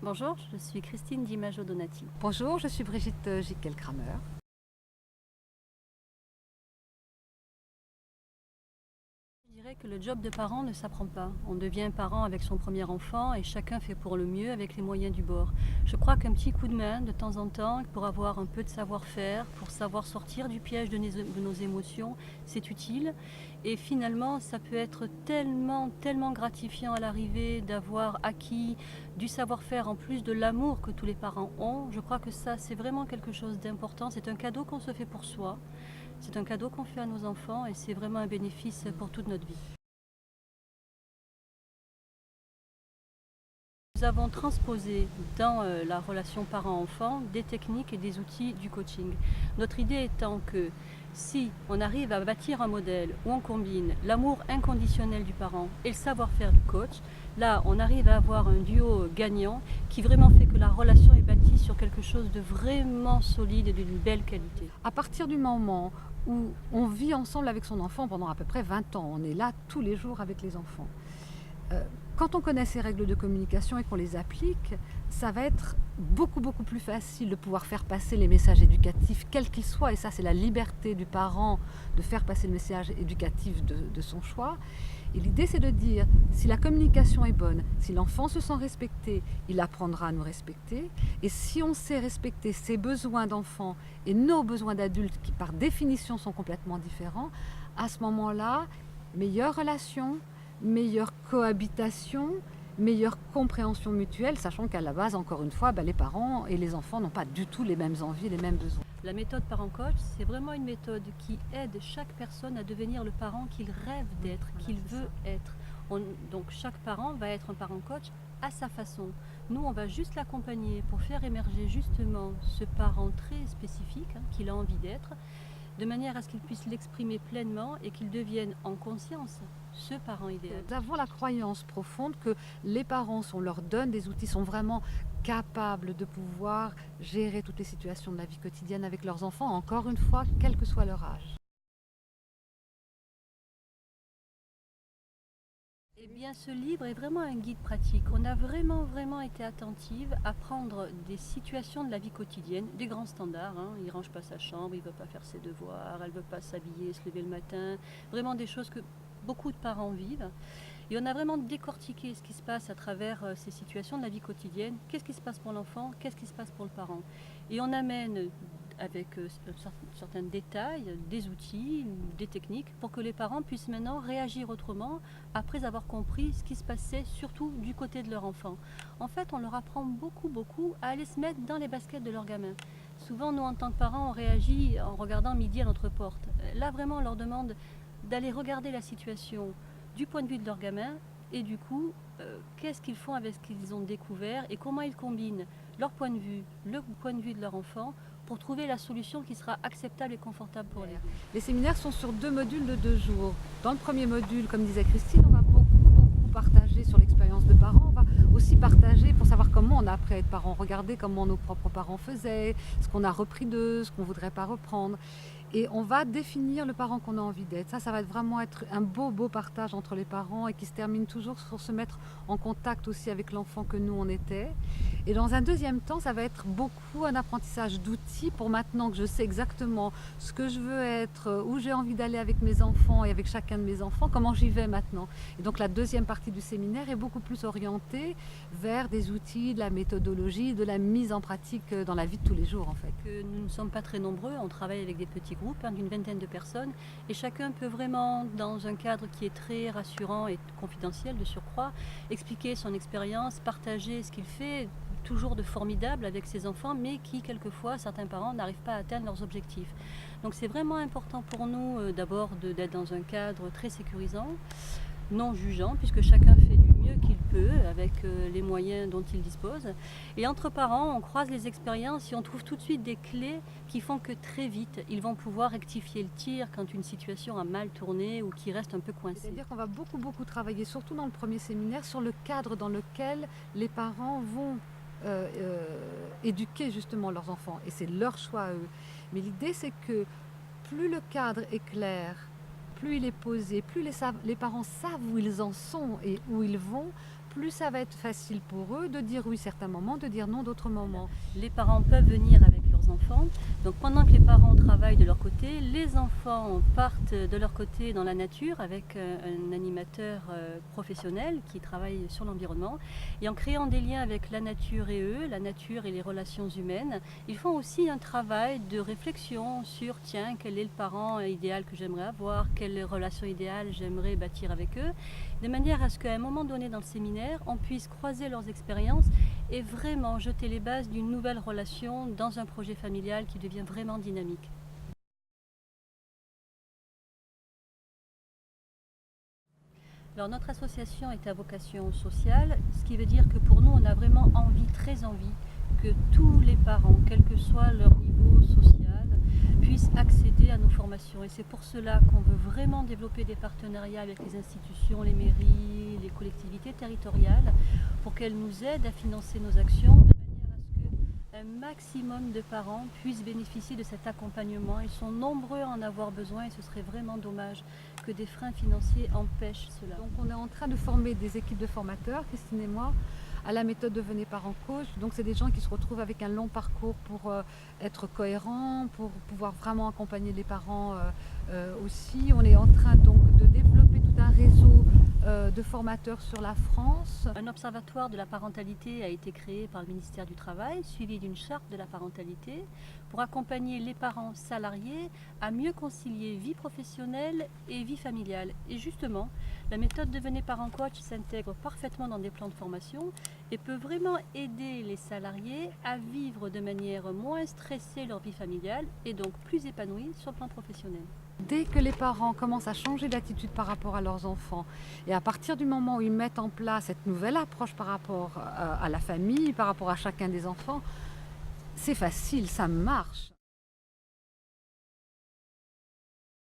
Bonjour, je suis Christine Dimaggio-Donati. Bonjour, je suis Brigitte Gickel-Kramer. Je dirais que le job de parent ne s'apprend pas. On devient parent avec son premier enfant et chacun fait pour le mieux avec les moyens du bord. Je crois qu'un petit coup de main de temps en temps pour avoir un peu de savoir-faire, pour savoir sortir du piège de nos émotions, c'est utile. Et finalement, ça peut être tellement gratifiant à l'arrivée d'avoir acquis du savoir-faire en plus de l'amour que tous les parents ont. Je crois que ça, c'est vraiment quelque chose d'important. C'est un cadeau qu'on se fait pour soi. C'est un cadeau qu'on fait à nos enfants et c'est vraiment un bénéfice pour toute notre vie. Nous avons transposé dans la relation parent-enfant des techniques et des outils du coaching. Notre idée étant que si on arrive à bâtir un modèle où on combine l'amour inconditionnel du parent et le savoir-faire du coach, là on arrive à avoir un duo gagnant qui vraiment fait que la relation est bâtie sur quelque chose de vraiment solide et d'une belle qualité. À partir du moment où on vit ensemble avec son enfant pendant à peu près 20 ans, on est là tous les jours avec les enfants. Quand on connaît ces règles de communication et qu'on les applique, ça va être beaucoup plus facile de pouvoir faire passer les messages éducatifs, quels qu'ils soient. Et ça, c'est la liberté du parent de faire passer le message éducatif de son choix. Et l'idée, c'est de dire, si la communication est bonne, si l'enfant se sent respecté, il apprendra à nous respecter. Et si on sait respecter ses besoins d'enfant et nos besoins d'adultes, qui par définition sont complètement différents, à ce moment-là, meilleure relation, meilleure cohabitation, meilleure compréhension mutuelle, sachant qu'à la base, encore une fois, les parents et les enfants n'ont pas du tout les mêmes envies, les mêmes besoins. La méthode parent-coach, c'est vraiment une méthode qui aide chaque personne à devenir le parent qu'il rêve d'être, qu'il veut être. Donc chaque parent va être un parent-coach à sa façon. Nous, on va juste l'accompagner pour faire émerger justement ce parent très spécifique qu'il a envie d'être, de manière à ce qu'il puisse l'exprimer pleinement et qu'il devienne en conscience ce parent idéal. Nous avons la croyance profonde que les parents, si on leur donne des outils, sont vraiment capables de pouvoir gérer toutes les situations de la vie quotidienne avec leurs enfants, encore une fois, quel que soit leur âge. Eh bien, ce livre est vraiment un guide pratique. On a vraiment été attentive à prendre des situations de la vie quotidienne, des grands standards. Il ne range pas sa chambre, il ne veut pas faire ses devoirs, elle ne veut pas s'habiller, se lever le matin. Vraiment des choses que beaucoup de parents vivent. Et on a vraiment décortiqué ce qui se passe à travers ces situations de la vie quotidienne. Qu'est-ce qui se passe pour l'enfant? Qu'est-ce qui se passe pour le parent? Et on amène avec certains détails, des outils, des techniques pour que les parents puissent maintenant réagir autrement après avoir compris ce qui se passait surtout du côté de leur enfant. En fait, on leur apprend beaucoup à aller se mettre dans les baskets de leur gamin. Souvent, nous, en tant que parents, on réagit en regardant midi à notre porte. Là, vraiment, on leur demande d'aller regarder la situation du point de vue de leur gamin et du coup, qu'est-ce qu'ils font avec ce qu'ils ont découvert et comment ils combinent leur point de vue, le point de vue de leur enfant pour trouver la solution qui sera acceptable et confortable pour les deux. Les séminaires sont sur 2 modules de 2 jours. Dans le premier module, comme disait Christine, on va beaucoup partager sur l'expérience de parents. On va aussi partager pour savoir comment on a appris à être parent, regarder comment nos propres parents faisaient, ce qu'on a repris d'eux, ce qu'on ne voudrait pas reprendre. Et on va définir le parent qu'on a envie d'être. Ça va vraiment être un beau partage entre les parents et qui se termine toujours sur se mettre en contact aussi avec l'enfant que nous on était. Et dans un deuxième temps, ça va être beaucoup un apprentissage d'outils pour maintenant que je sais exactement ce que je veux être, où j'ai envie d'aller avec mes enfants et avec chacun de mes enfants, comment j'y vais maintenant. Et donc la deuxième partie du séminaire est beaucoup plus orientée vers des outils, de la méthodologie, de la mise en pratique dans la vie de tous les jours en fait. Nous ne sommes pas très nombreux, on travaille avec des petits groupes d'une vingtaine de personnes et chacun peut vraiment, dans un cadre qui est très rassurant et confidentiel de surcroît, expliquer son expérience, partager ce qu'il fait, toujours de formidable avec ses enfants, mais qui quelquefois certains parents n'arrivent pas à atteindre leurs objectifs. Donc c'est vraiment important pour nous d'abord d'être dans un cadre très sécurisant, non jugeant, puisque chacun fait du mieux qu'il peut avec les moyens dont il dispose. Et entre parents, on croise les expériences et on trouve tout de suite des clés qui font que très vite, ils vont pouvoir rectifier le tir quand une situation a mal tourné ou qui reste un peu coincée. C'est-à-dire qu'on va beaucoup travailler, surtout dans le premier séminaire, sur le cadre dans lequel les parents vont éduquer justement leurs enfants. Et c'est leur choix à eux. Mais l'idée, c'est que plus le cadre est clair, plus il est posé, plus les parents savent où ils en sont et où ils vont, plus ça va être facile pour eux de dire oui certains moments, de dire non d'autres moments. Les parents peuvent venir avec leurs enfants. Donc pendant que les parents travaillent de leur côté, les enfants partent de leur côté dans la nature avec un animateur professionnel qui travaille sur l'environnement. Et en créant des liens avec la nature et eux, la nature et les relations humaines, ils font aussi un travail de réflexion sur tiens, quel est le parent idéal que j'aimerais avoir, quelle relation idéale j'aimerais bâtir avec eux, de manière à ce qu'à un moment donné dans le séminaire, on puisse croiser leurs expériences et vraiment jeter les bases d'une nouvelle relation dans un projet familial qui devient vraiment dynamique. Alors notre association est à vocation sociale, ce qui veut dire que pour nous on a vraiment envie, très envie, que tous les parents, quel que soit leur niveau social, puissent accéder à nos formations. Et c'est pour cela qu'on veut vraiment développer des partenariats avec les institutions, les mairies, les collectivités territoriales, pour qu'elles nous aident à financer nos actions, de manière à ce qu'un maximum de parents puissent bénéficier de cet accompagnement. Ils sont nombreux à en avoir besoin et ce serait vraiment dommage que des freins financiers empêchent cela. Donc on est en train de former des équipes de formateurs, Christine et moi, à la méthode Devenez parents coach. Donc c'est des gens qui se retrouvent avec un long parcours pour être cohérents, pour pouvoir vraiment accompagner les parents aussi. On est en train donc de développer tout un réseau de formateurs sur la France. Un observatoire de la parentalité a été créé par le ministère du Travail, suivi d'une charte de la parentalité, pour accompagner les parents salariés à mieux concilier vie professionnelle et vie familiale. Et justement, la méthode Devenez parents coach s'intègre parfaitement dans des plans de formation et peut vraiment aider les salariés à vivre de manière moins stressée leur vie familiale et donc plus épanouie sur le plan professionnel. Dès que les parents commencent à changer d'attitude par rapport à leurs enfants et à partir du moment où ils mettent en place cette nouvelle approche par rapport à la famille, par rapport à chacun des enfants, c'est facile, ça marche.